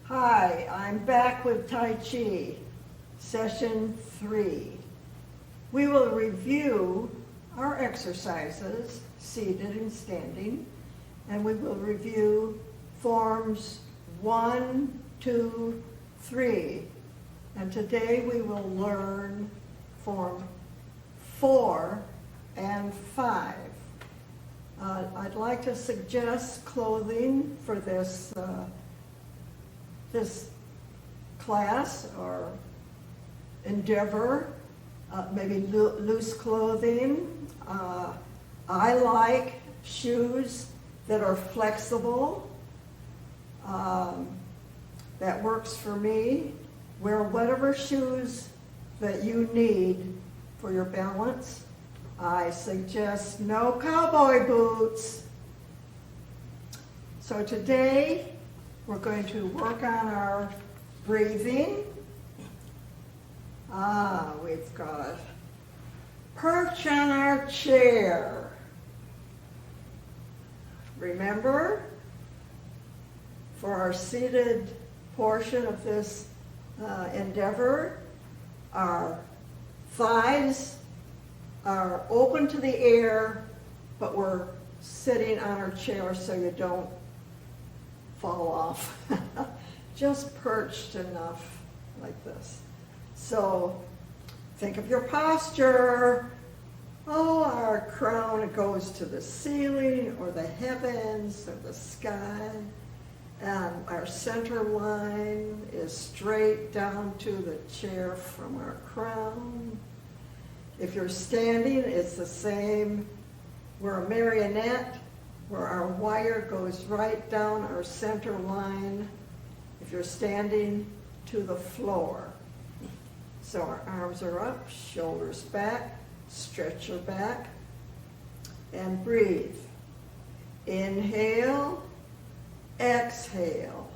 Hi, I'm back with Tai Chi Session 3. We will review our exercises, seated and standing, and we will review forms 1, 2, 3. And today we will learn form 4 and 5. I'd like to suggest clothing for this class or endeavor, maybe loose clothing. I like shoes that are flexible. That works for me. Wear whatever shoes that you need for your balance. I suggest no cowboy boots. So today we're going to work on our breathing. We've got perch on our chair. Remember, for our seated portion of this endeavor, our thighs are open to the air, but we're sitting on our chair so you don't fall off. Just perched enough like this. So think of your posture. Oh, our crown goes to the ceiling or the heavens or the sky. And our center line is straight down to the chair from our crown. If you're standing, it's the same. We're a marionette where our wire goes right down our center line. If you're standing, to the floor. So our arms are up, shoulders back, stretch your back, and breathe. Inhale, exhale.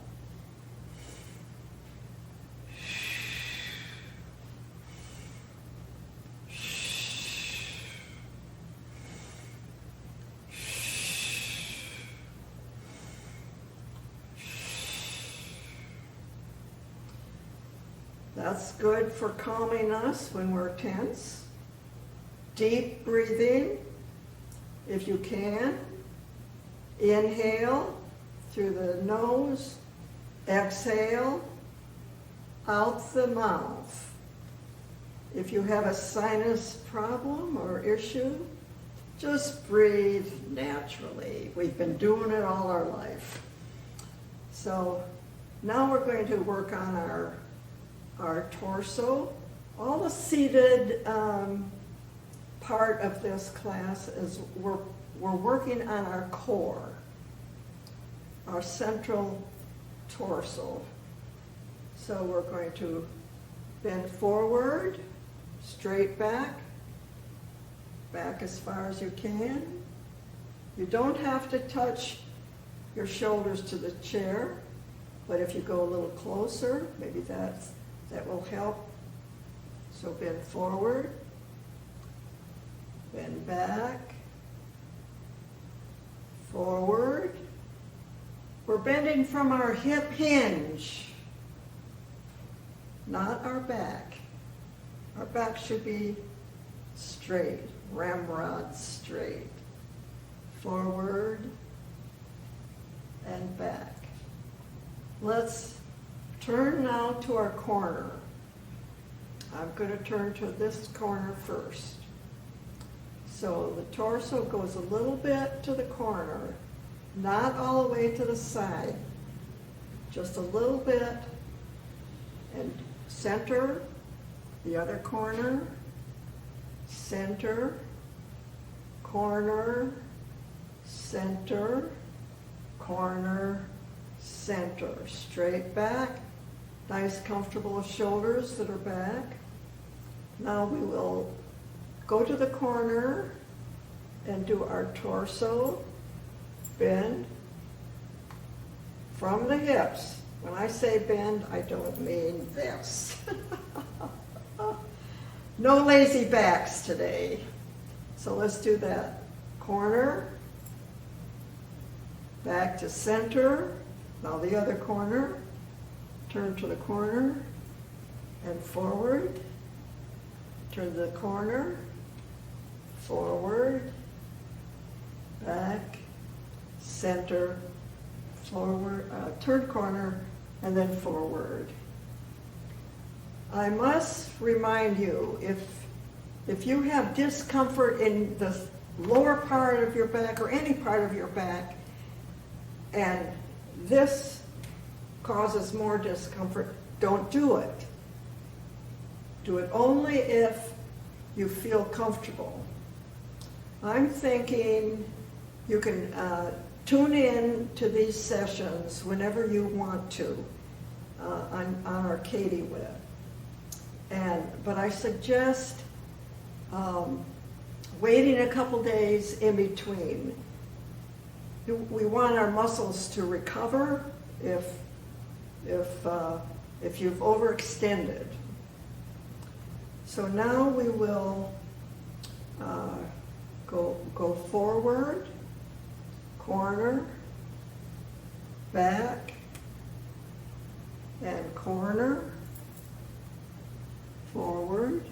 That's good for calming us when we're tense. Deep breathing, if you can. Inhale through the nose, exhale out the mouth. If you have a sinus problem or issue, just breathe naturally. We've been doing it all our life. So now we're going to work on our torso. All the seated part of this class is we're working on our core, our central torso. So we're going to bend forward, straight back as far as you can. You don't have to touch your shoulders to the chair, but if you go a little closer, maybe that will help. So bend forward, bend back, forward. We're bending from our hip hinge, not our back. Our back should be straight, ramrod straight. Forward and back. Let's turn now to our corner. I'm going to turn to this corner first. So the torso goes a little bit to the corner, not all the way to the side, just a little bit, and center, the other corner, center, corner, center, corner, center. Straight back, nice comfortable shoulders that are back. Now we will go to the corner and do our torso bend from the hips. When I say bend, I don't mean this. No lazy backs today. So let's do that. Corner, back to center. Now the other corner, turn to the corner and forward, turn to the corner, forward, back, center, forward, turn corner, and then forward. I must remind you, if you have discomfort in the lower part of your back or any part of your back, and this causes more discomfort, don't do it. Do it only if you feel comfortable. I'm thinking you can tune in to these sessions whenever you want to on our Katie Web. But I suggest waiting a couple days in between. We want our muscles to recover if you've overextended. So now we will go forward, corner, back, and corner, forward,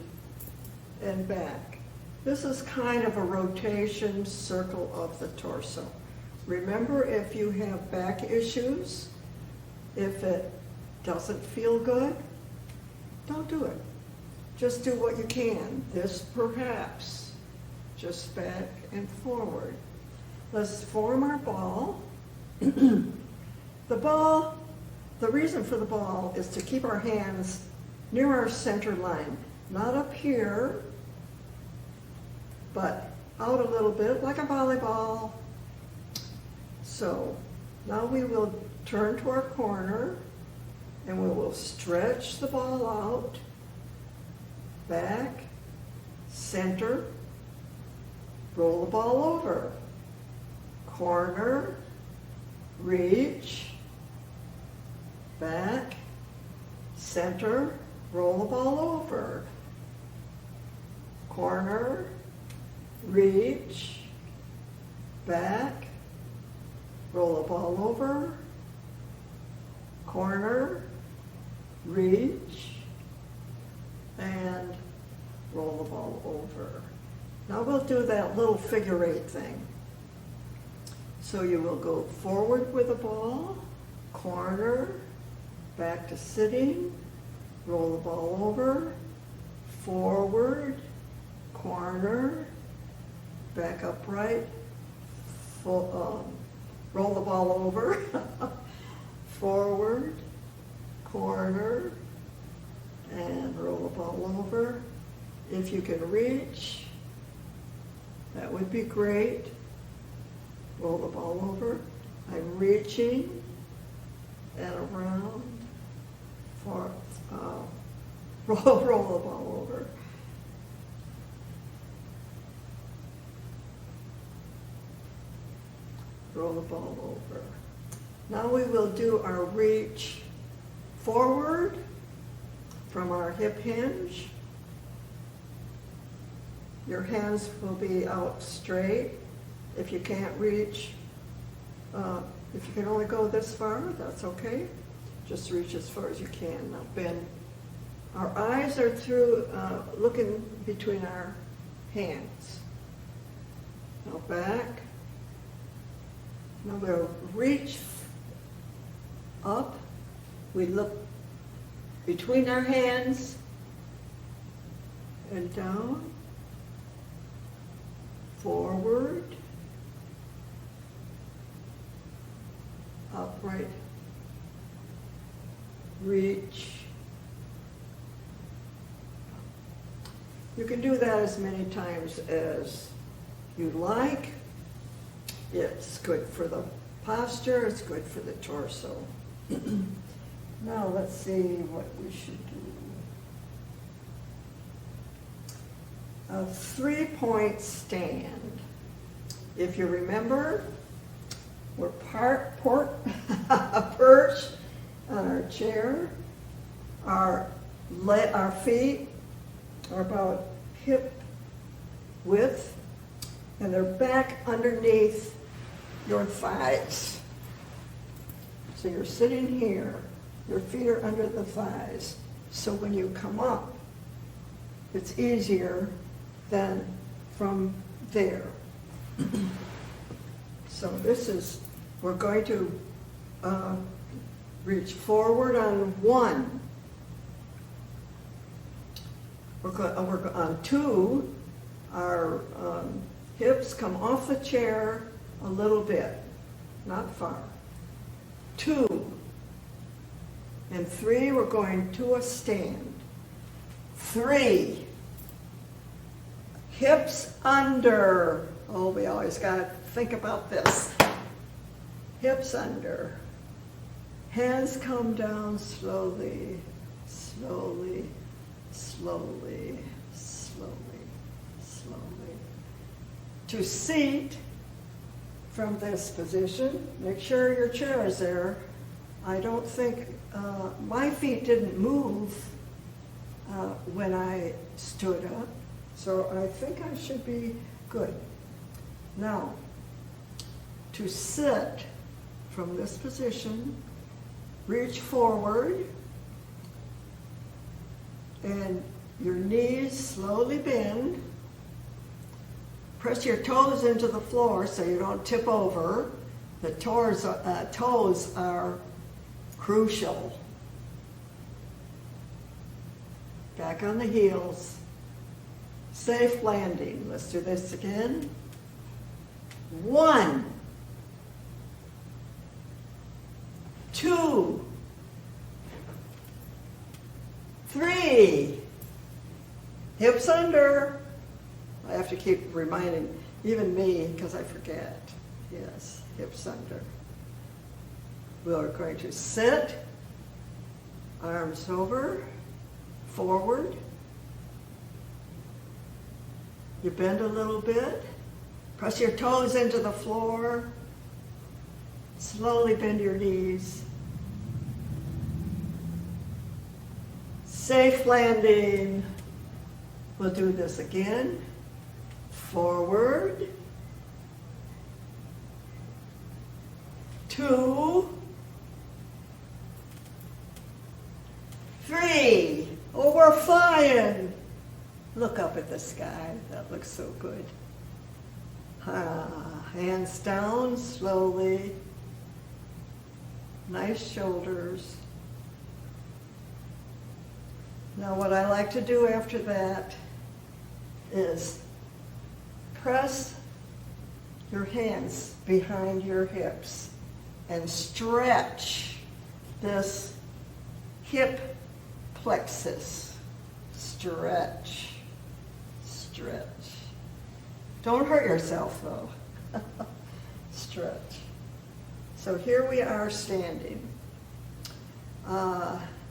and back. This is kind of a rotation circle of the torso. Remember, if you have back issues, if it doesn't feel good, don't do it. Just do what you can. This perhaps, just back and forward. Let's form our ball. The ball, the reason for the ball is to keep our hands near our center line. Not up here, but out a little bit, like a volleyball. So now we will turn to our corner and we will stretch the ball out, back, center, roll the ball over, corner, reach, back, center, roll the ball over, corner, reach, back, roll the ball over, corner, reach, and roll the ball over. Now we'll do that little figure 8 thing. So you will go forward with the ball, corner, back to sitting, roll the ball over, forward, corner, back upright, roll the ball over, forward, corner, and roll the ball over. If you can reach, that would be great. Roll the ball over. I'm reaching and around for roll the ball over. Roll the ball over. Now we will do our reach forward from our hip hinge. Your hands will be out straight. If you can't reach, if you can only go this far, that's okay. Just reach as far as you can. Now bend. Our eyes are through, looking between our hands. Now back. Now we'll reach up. We look between our hands and down, forward, upright, reach. You can do that as many times as you like. It's good for the posture, it's good for the torso. Now let's see what we should do. A 3-point stand. If you remember, we're perched on our chair. Our feet are about hip width, and they're back underneath your thighs. So you're sitting here. Your feet are under the thighs. So when you come up, it's easier than from there. So this is, we're going to reach forward on 1. We're on 2, our hips come off the chair a little bit, not far. 2. And 3, we're going to a stand. 3. Hips under. Oh, we always got to think about this. Hips under. Hands come down slowly, slowly, slowly, slowly, slowly. To seat from this position. Make sure your chair is there. I don't think, my feet didn't move when I stood up, so I think I should be good. Now, to sit from this position, reach forward, and your knees slowly bend. Press your toes into the floor so you don't tip over. The toes are crucial. Back on the heels. Safe landing. Let's do this again. 1, 2, 3. Hips under. I have to keep reminding even me because I forget. Yes, hips under. We are going to sit, arms over, forward. You bend a little bit. Press your toes into the floor. Slowly bend your knees. Safe landing. We'll do this again. Forward. 2, 3. Oh, we're flying. Look up at the sky. That looks so good. Hands down slowly. Nice shoulders. Now what I like to do after that is press your hands behind your hips and stretch this hip plexus. Stretch, stretch. Don't hurt yourself though. Stretch. So here we are standing.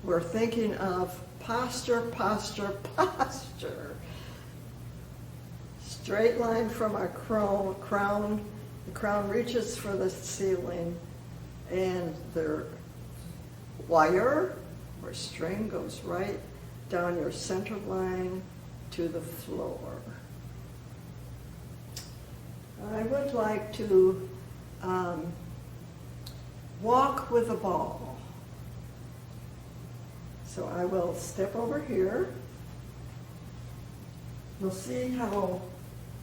We're thinking of posture, posture, posture. Straight line from our crown. The crown reaches for the ceiling, and the wire or string goes right down your center line to the floor. I would like to walk with a ball. So I will step over here. We'll see how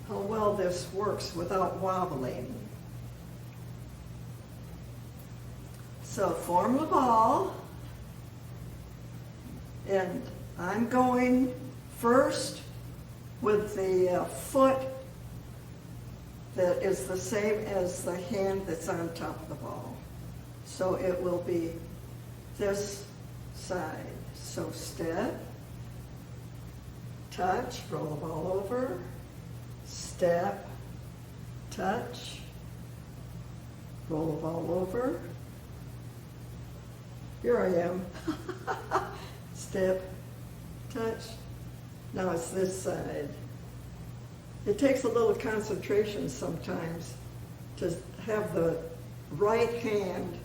well this works without wobbling. So form the ball, and I'm going first with the foot that is the same as the hand that's on top of the ball. So it will be this side. So step, touch, roll the ball over, step, touch, roll the ball over. Here I am. Step, touch. Now it's this side. It takes a little concentration sometimes to have the right hand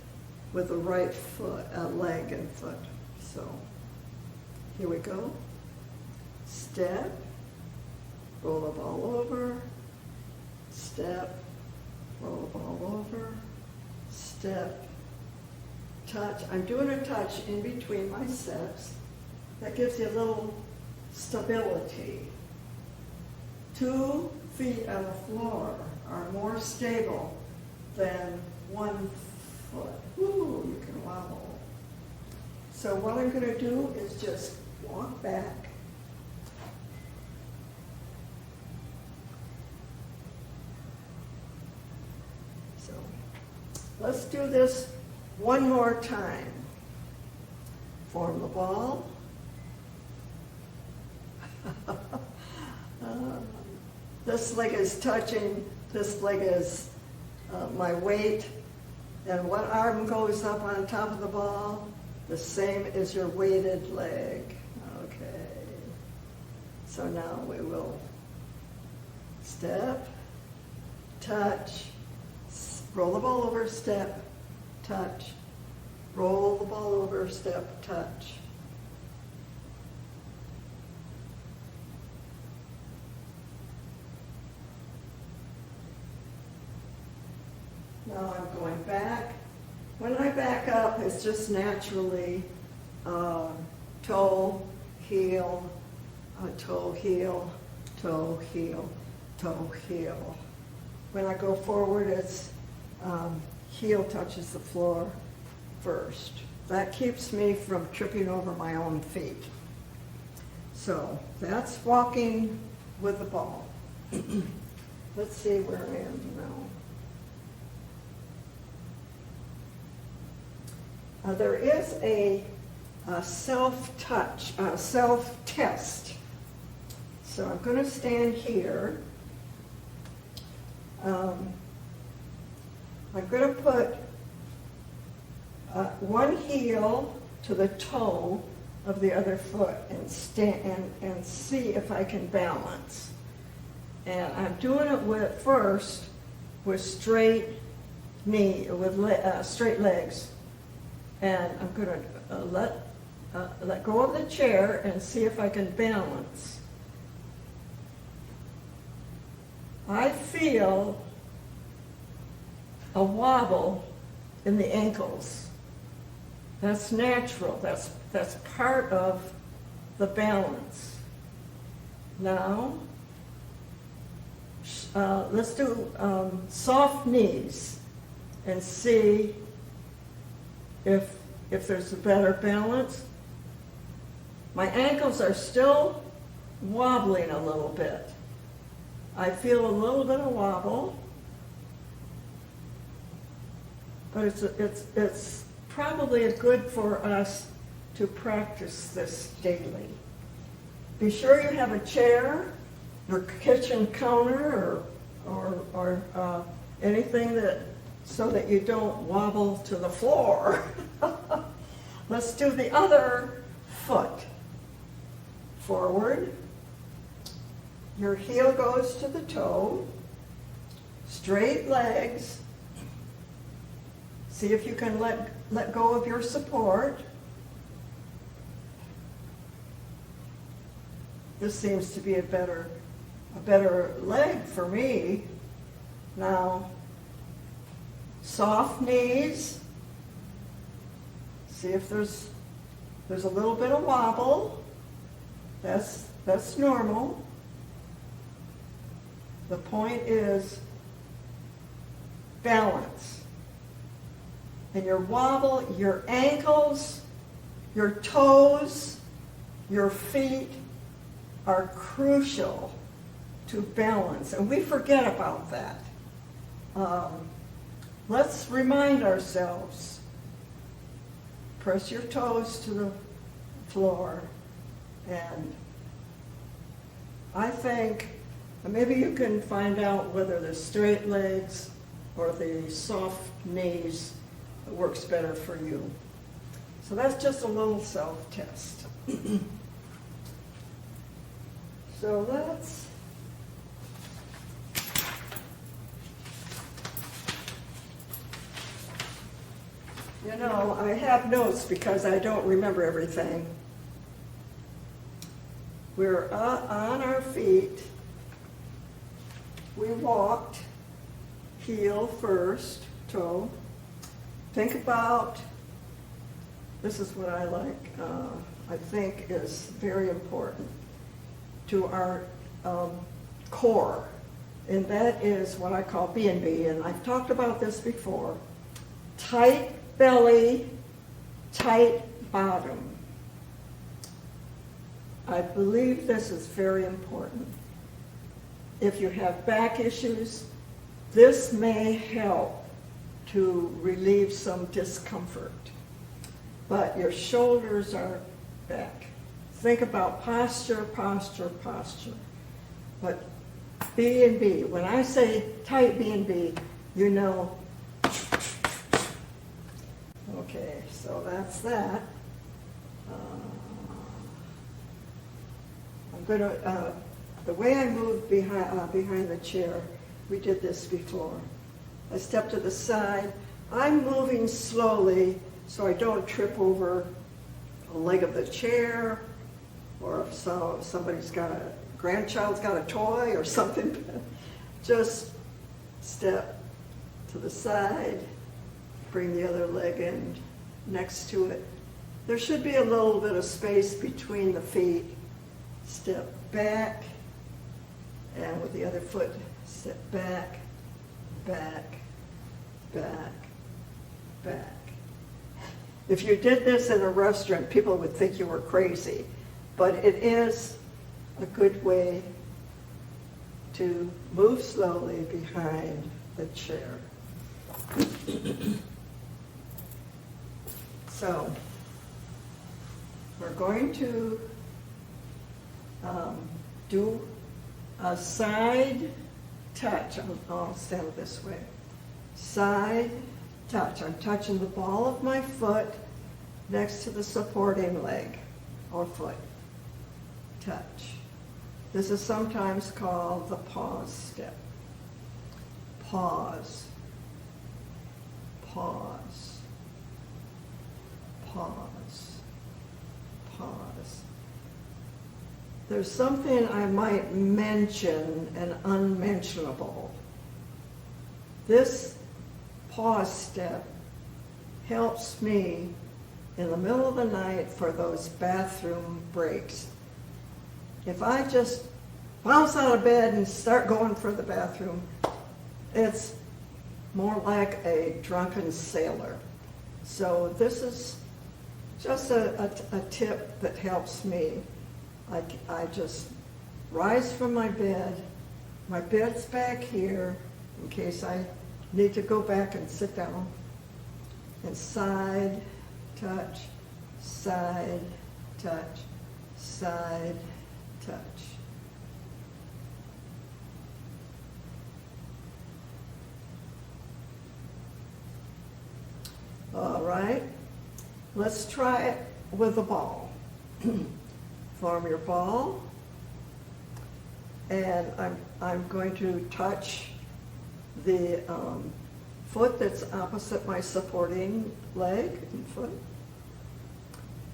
with the right foot, leg and foot. So here we go. Step, roll the ball over, step, roll the ball over, step, touch. I'm doing a touch in between my steps. That gives you a little stability. 2 feet on the floor are more stable than 1 foot. Ooh, you can wobble. So what I'm going to do is just walk back. So let's do this one more time. Form the ball. This leg is touching, this leg is my weight, and one arm goes up on top of the ball, the same as your weighted leg. Okay. So now we will step, touch, roll the ball over, step, touch, roll the ball over, step, touch. Now I'm going back. When I back up, it's just naturally toe, heel, toe, heel, toe, heel, toe, heel. When I go forward, it's heel touches the floor first. That keeps me from tripping over my own feet. So that's walking with the ball. Let's see where I am now. There is a self-touch, self-test. So I'm going to stand here. I'm going to put one heel to the toe of the other foot and stand and see if I can balance. And I'm doing it first with straight straight legs. And I'm going to let go of the chair and see if I can balance. I feel a wobble in the ankles. That's natural. That's part of the balance. Now, let's do soft knees and see if there's a better balance. My ankles are still wobbling a little bit. I feel a little bit of wobble, but it's probably good for us to practice this daily. Be sure you have a chair, your kitchen counter, or anything so that you don't wobble to the floor. Let's do the other foot. Forward. Your heel goes to the toe. Straight legs. See if you can let go of your support. This seems to be a better leg for me. Now, soft knees. See if there's a little bit of wobble. That's normal. The point is balance. And your wobble, your ankles, your toes, your feet are crucial to balance. And we forget about that. Let's remind ourselves. Press your toes to the floor. And I think maybe you can find out whether the straight legs or the soft knees works better for you. So that's just a little self-test. So let's I have notes because I don't remember everything. We're on our feet. We walked, heel first, toe. Think about this is what I like, I think is very important to our core, and that is what I call B&B, and I've talked about this before. Tight belly, tight bottom. I believe this is very important. If you have back issues, this may help to relieve some discomfort. But your shoulders are back. Think about posture, posture, posture. But B&B, when I say tight B&B, you know. Okay, so that's that. I'm going to, the way I move behind the chair, we did this before. I step to the side. I'm moving slowly so I don't trip over a leg of the chair, or if somebody's got a grandchild's got a toy or something. Just step to the side, bring the other leg in next to it. There should be a little bit of space between the feet. Step back, and with the other foot, step back, back, back, back. If you did this in a restaurant, people would think you were crazy, but it is a good way to move slowly behind the chair. So, we're going to do a side touch. I'll stand this way. Side touch. I'm touching the ball of my foot next to the supporting leg or foot. Touch. This is sometimes called the pause step. Pause. Pause. Pause. Pause. There's something I might mention and unmentionable. This pause step helps me in the middle of the night for those bathroom breaks. If I just bounce out of bed and start going for the bathroom, it's more like a drunken sailor. So this is just a tip that helps me. I just rise from my bed's back here in case I need to go back and sit down, and side, touch, side, touch, side, touch. All right, let's try it with a ball. Form your ball, and I'm going to touch the foot that's opposite my supporting leg and foot,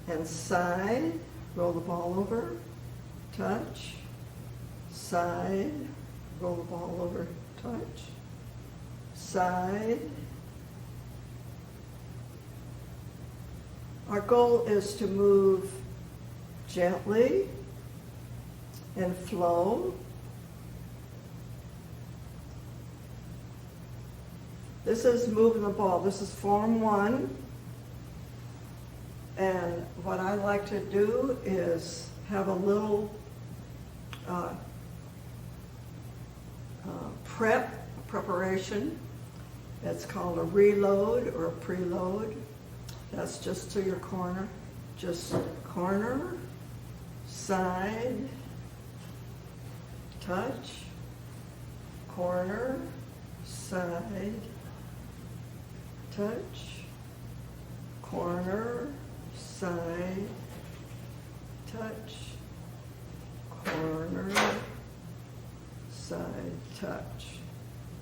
and side, roll the ball over, touch, side, roll the ball over, touch, side. Our goal is to move gently and flow. This is moving the ball. This is form 1. And what I like to do is have a little preparation. It's called a reload or a preload. That's just to your corner. Just corner, side, touch, corner, side, touch, corner, side, touch, corner, side, touch.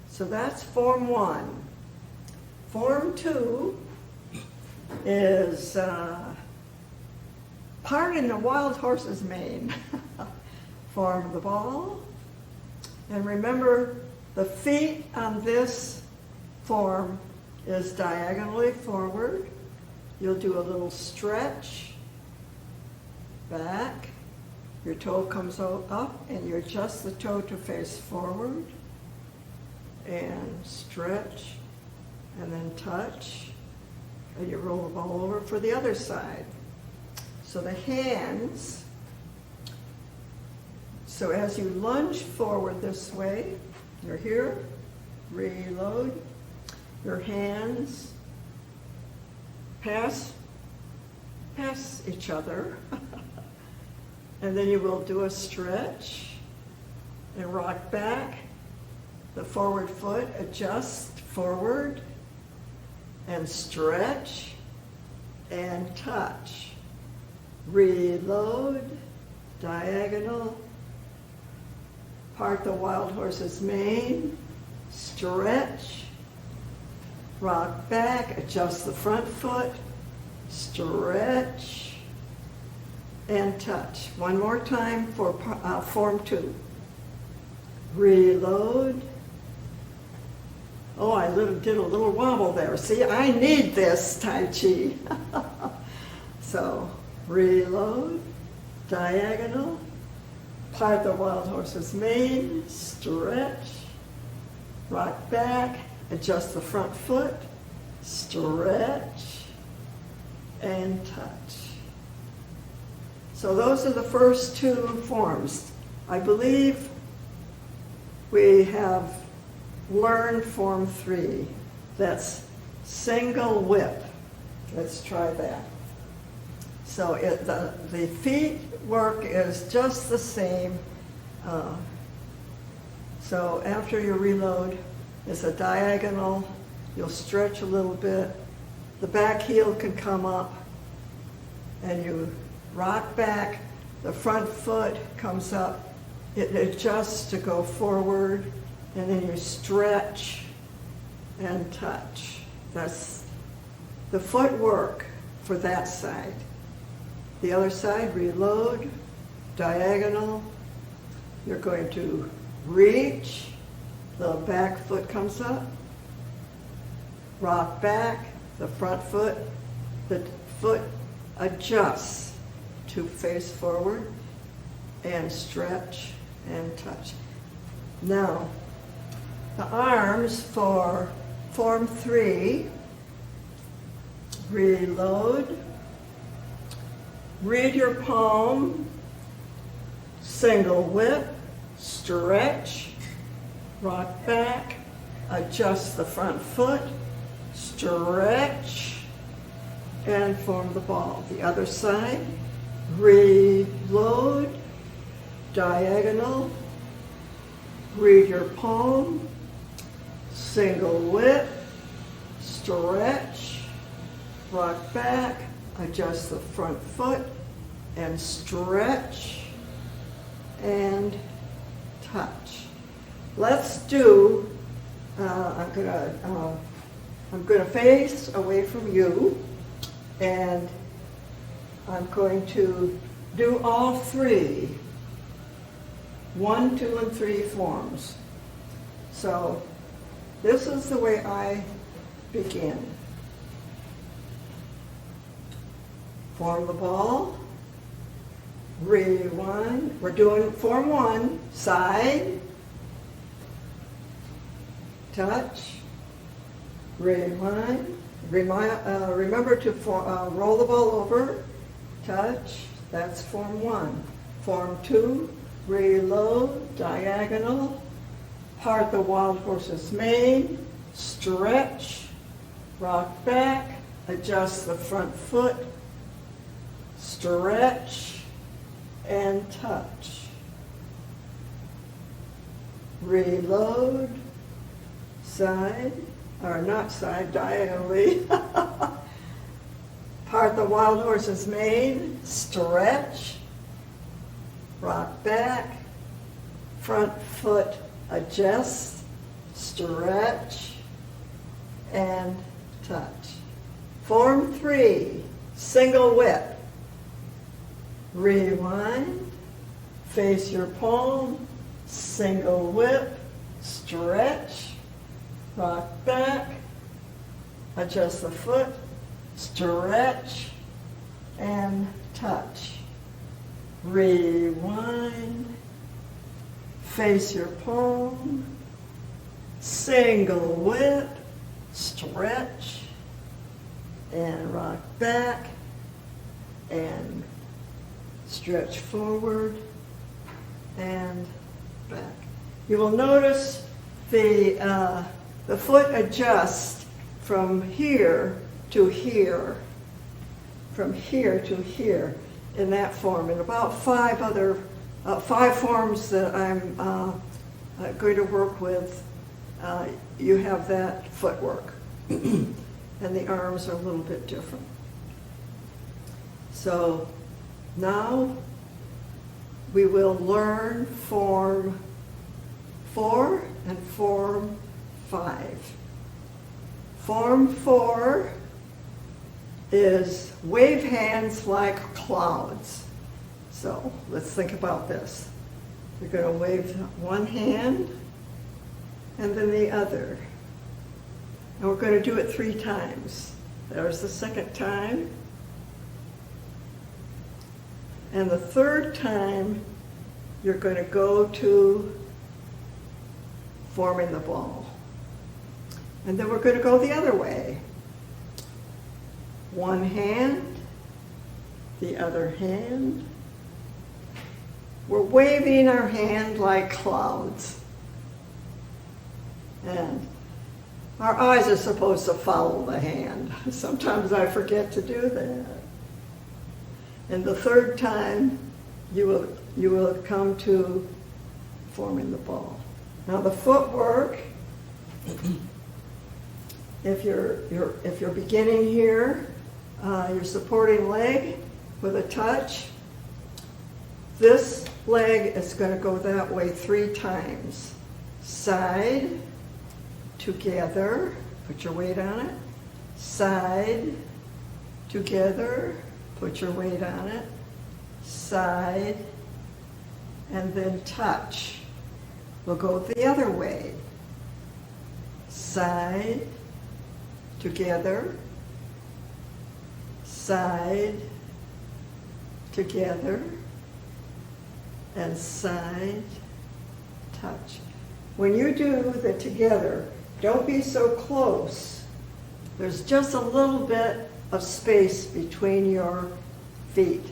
So that's form 1. Form 2 is parting the wild horse's mane. Form the ball. And remember, the feet on this form is diagonally forward, you'll do a little stretch back. Your toe comes up and you adjust the toe to face forward and stretch and then touch, and you roll the ball over for the other side. So the hands, so as you lunge forward this way, you're here, reload, your hands pass each other, and then you will do a stretch and rock back. The forward foot adjusts forward and stretch and touch. Reload, diagonal, part the wild horse's mane, stretch, rock back, adjust the front foot, stretch, and touch. One more time for form 2. Reload. Oh, I did a little wobble there. See, I need this Tai Chi. So, reload, diagonal, part the wild horse's mane, stretch, rock back, adjust the front foot, stretch, and touch. So those are the first 2 forms. I believe we have learned form 3. That's single whip. Let's try that. So the feet work is just the same. So after you reload, it's a diagonal. You'll stretch a little bit. The back heel can come up, and you rock back. The front foot comes up. It adjusts to go forward, and then you stretch and touch. That's the footwork for that side. The other side, reload, diagonal. You're going to reach, the back foot comes up, rock back, the front foot, the foot adjusts to face forward, and stretch and touch. Now, the arms for form 3, reload, read your palm, single whip, stretch, rock back, adjust the front foot, stretch, and form the ball. The other side, reload, diagonal, read your palm, single whip, stretch, rock back, adjust the front foot, and stretch, and touch. Let's do, I'm gonna face away from you, and I'm going to do all 3, 1, 2, and 3 forms. So this is the way I begin. Form the ball, rewind. We're doing form 1, side, touch, rewind. Remember to roll the ball over, touch, that's form 1. Form 2, reload, diagonal, part the wild horse's mane, stretch, rock back, adjust the front foot, stretch, and touch. Reload, side, or not side, diagonally. Part the wild horse's mane, stretch, rock back, front foot adjust, stretch, and touch. Form 3, single whip. Rewind, face your palm, single whip, stretch, rock back, adjust the foot, stretch, and touch. Rewind, face your palm, single whip, stretch, and rock back, and stretch forward, and back. You will notice the foot adjusts from here to here, from here to here in that form, and about five forms that I'm going to work with. You have that footwork, and the arms are a little bit different. So now we will learn form 4 and form 5. Form 4 is wave hands like clouds. So let's think about this. You're going to wave one hand and then the other. And we're going to do it 3 times. There's the second time. And the third time, you're going to go to forming the ball. And then we're going to go the other way. One hand, the other hand. We're waving our hand like clouds. And our eyes are supposed to follow the hand. Sometimes I forget to do that. And the third time, you will come to forming the ball. Now the footwork, if you're beginning here, your supporting leg with a touch. This leg is going to go that way 3 times. Side, together, put your weight on it. Side, together, put your weight on it. Side, and then touch. We'll go the other way. Side, together, side, together, and side, touch. When you do the together, don't be so close. There's just a little bit of space between your feet.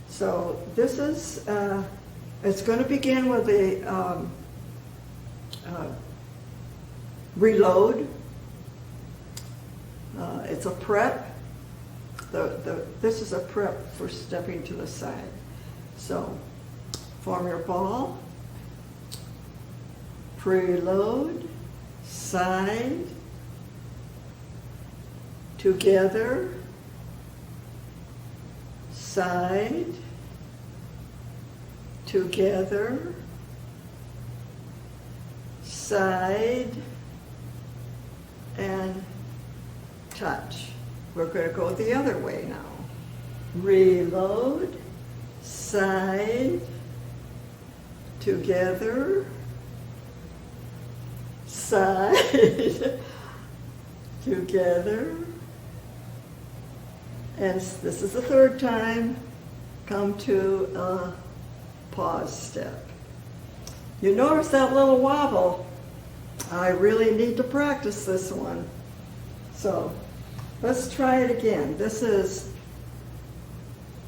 So this is, it's going to begin with the reload. It's a prep. This is a prep for stepping to the side. So form your ball, preload, side, together, side, together, side, and touch. We're going to go the other way now. Reload, side, together, side, together, and this is the third time. Come to a pause step. You notice that little wobble. I really need to practice this one. So let's try it again. This is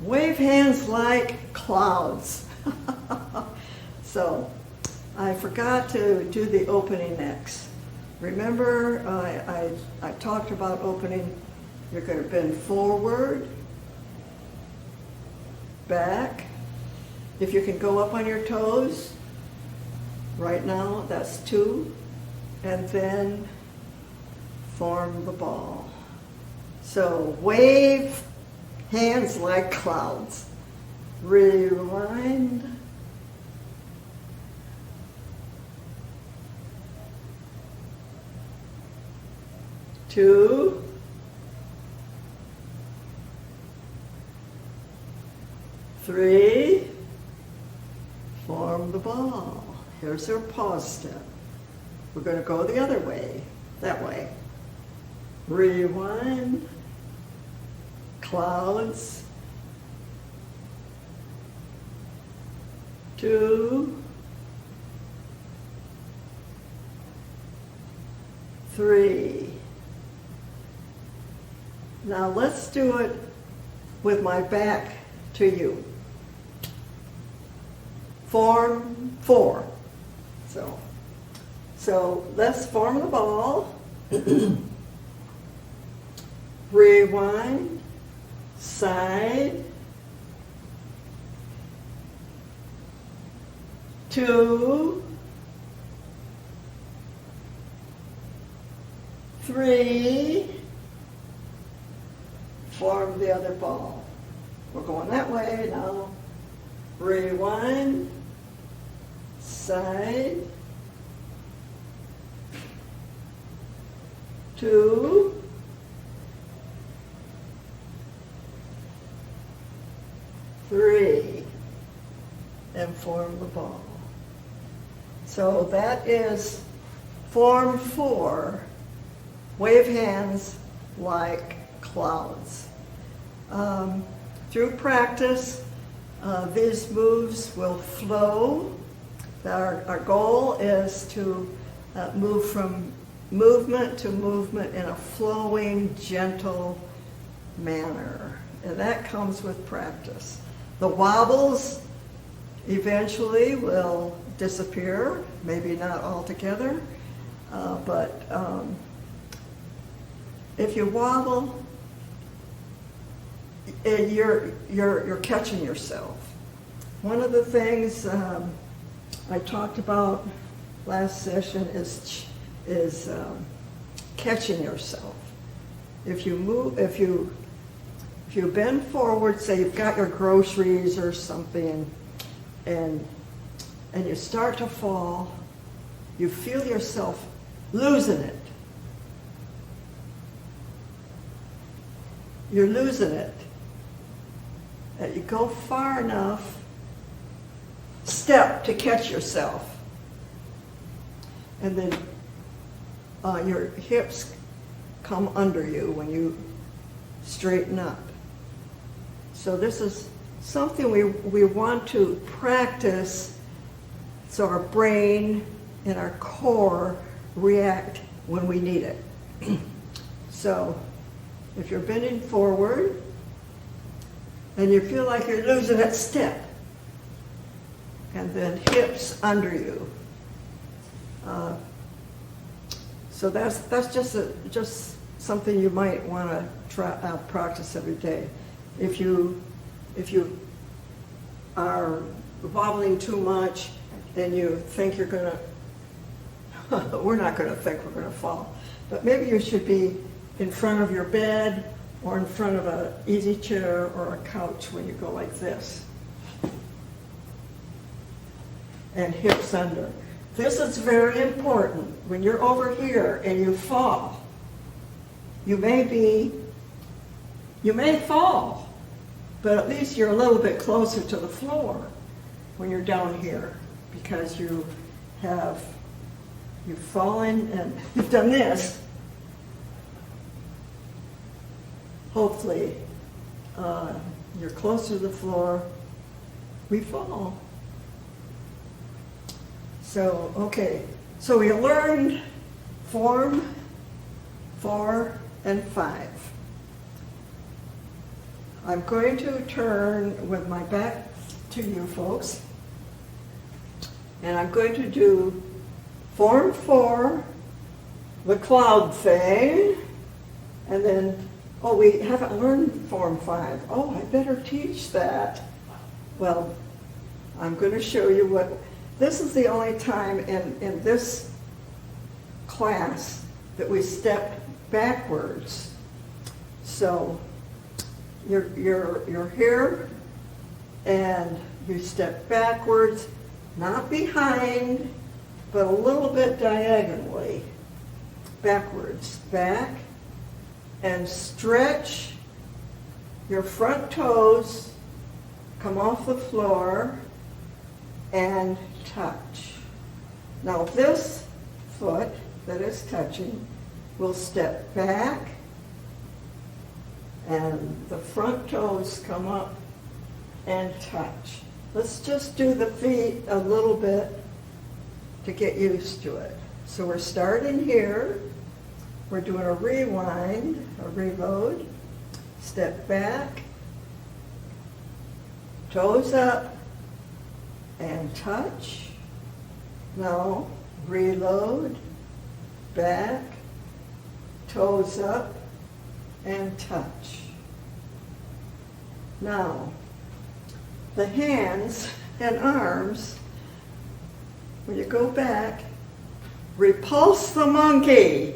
wave hands like clouds. So I forgot to do the opening next. Remember, I talked about opening. You're going to bend forward, back. If you can go up on your toes, right now, that's 2. And then form the ball. So wave hands like clouds. Rewind. Two. Three. Form the ball. Here's our pause step. We're going to go the other way, that way. Rewind. clouds, 2, 3. Now let's do it with my back to you. Form 4. So let's form the ball. Rewind, side, 2, 3, form the other ball. We're going that way now. Rewind, side, 2, 3, and form the ball. So that is form 4, wave hands like clouds. Through practice, these moves will flow. Our goal is to move from movement to movement in a flowing, gentle manner. And that comes with practice. The wobbles eventually will disappear, maybe not altogether, but if you wobble, you're catching yourself. One of the things I talked about last session is catching yourself. If you bend forward, say you've got your groceries or something, and you start to fall, you feel yourself losing it. You're losing it. And you go far enough, step to catch yourself. And then your hips come under you when you straighten up. So this is something we want to practice so our brain and our core react when we need it. So if you're bending forward and you feel like you're losing that step, and then hips under you. So that's just something you might want to try practice every day. If you are wobbling too much, then you think you're gonna. We're not gonna think we're gonna fall, but maybe you should be in front of your bed or in front of an easy chair or a couch when you go like this. And hips under. This is very important. When you're over here and you fall, you may fall, but at least you're a little bit closer to the floor when you're down here, because you've fallen and you've done this. Hopefully, you're closer to the floor. We fall. So, okay. So we learned form 4 and 5. I'm going to turn with my back to you folks, and I'm going to do form 4, the cloud thing, and then, oh, we haven't learned form 5. Oh, I better teach that. Well, I'm going to show you what, this is the only time in this class that we step backwards. So you're here and you step backwards, not behind, but a little bit diagonally. Backwards, back, and stretch your front toes, come off the floor, and touch. Now this foot that is touching will step back And the front toes come up and touch. Let's just do the feet a little bit to get used to it. So we're starting here. We're doing a rewind, a reload. Step back, toes up, and touch. Now, reload, back, toes up, and touch. Now, the hands and arms, when you go back, repulse the monkey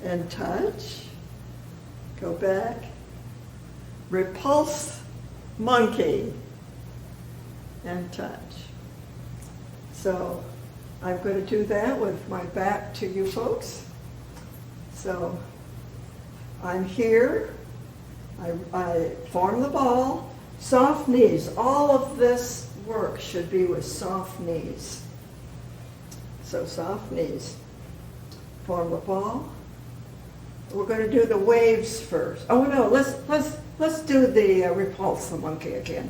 and touch. Go back, repulse monkey and touch. So I'm going to do that with my back to you folks. So I'm here, I form the ball, soft knees. All of this work should be with soft knees. So soft knees. Form the ball. We're going to do the waves first. Oh no, let's do the repulse the monkey again.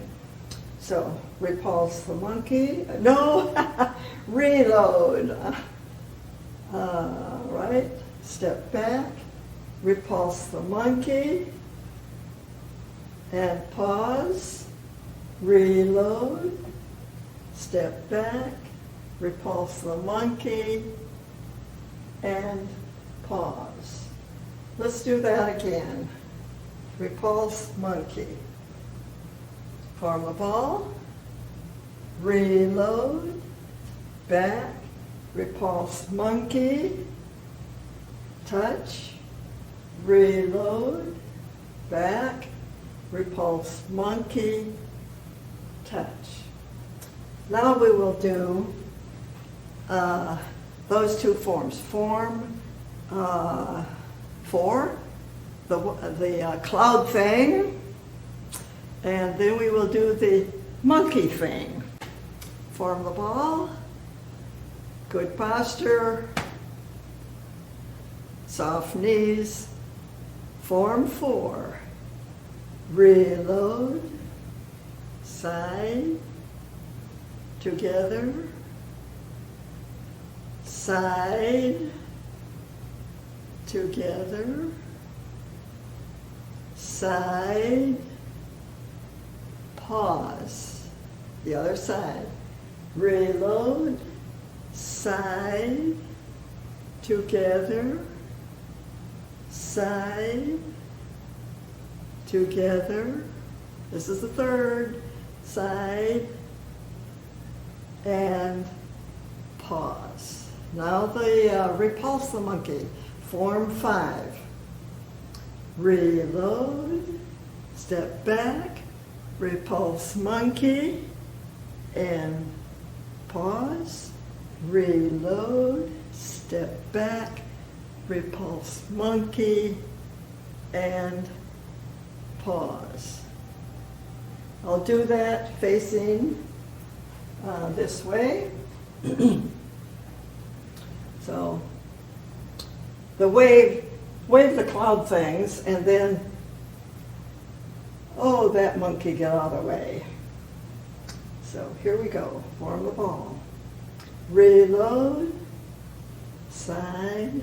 So repulse the monkey. No, reload. Right. Step back. Repulse the monkey. And pause. Reload. Step back. Repulse the monkey. And pause. Let's do that again. Repulse monkey. Form a ball. Reload. Back. Repulse monkey. Touch. Reload. Back. Repulse monkey. Touch. Now we will do those two forms. Form 4, the cloud thing, and then we will do the monkey thing. Form the ball, good posture, soft knees. Form 4, reload, side, together, side, together, side, pause, the other side, reload, side, together, side, together, this is the third, side, and pause. Now the repulse the monkey. Form 5. Reload, step back, repulse monkey, and pause. Reload, step back, repulse monkey, and pause. I'll do that facing this way. So the wave the cloud things, and then, oh, that monkey, get out of the way. So here we go. Form the ball. Reload, side,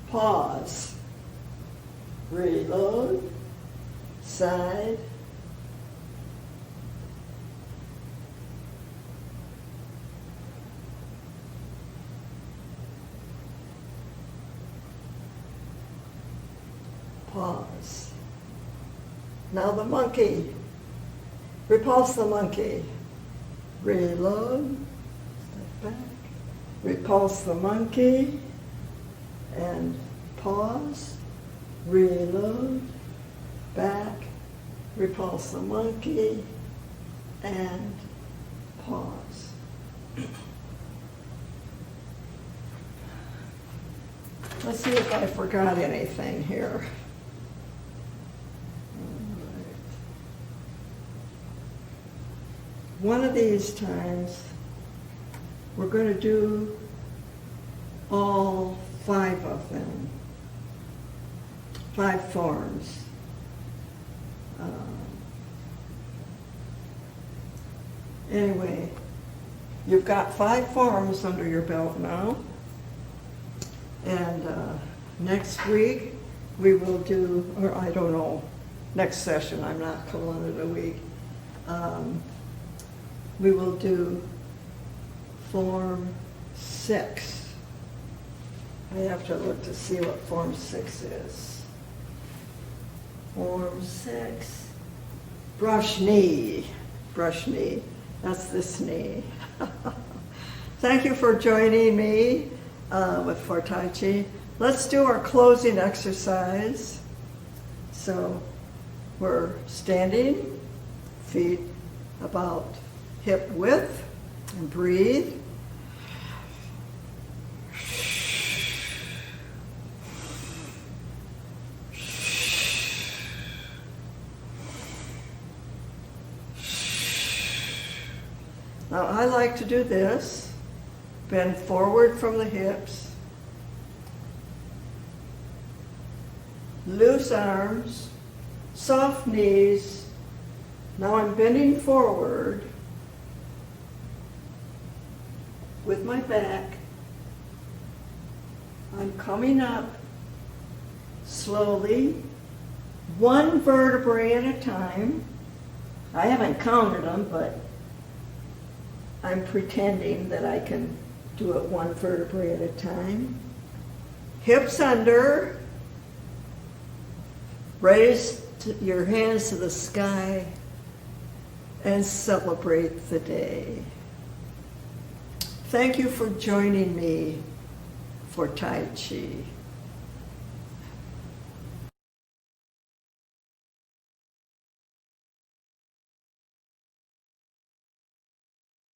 pause, reload, side, pause. Now the monkey, repulse the monkey, reload, step back, repulse the monkey, and pause, reload, back, repulse the monkey, and pause. Let's see if I forgot anything here. one of these times, we're going to do all 5 of them, 5 forms. Anyway, you've got 5 forms under your belt now. And next week, we will do, or I don't know, next session, I'm not calling it a week. We will do Form 6. I have to look to see what Form 6 is. Form 6, brush knee, brush knee. That's this knee. Thank you for joining me for Tai Chi. Let's do our closing exercise. So we're standing, feet about hip width, and breathe. Now I like to do this, bend forward from the hips, loose arms, soft knees. Now I'm bending forward with my back. I'm coming up slowly, 1 vertebrae at a time. I haven't counted them, but I'm pretending that I can do it 1 vertebrae at a time. Hips under. Raise your hands to the sky and celebrate the day. Thank you for joining me for Tai Chi.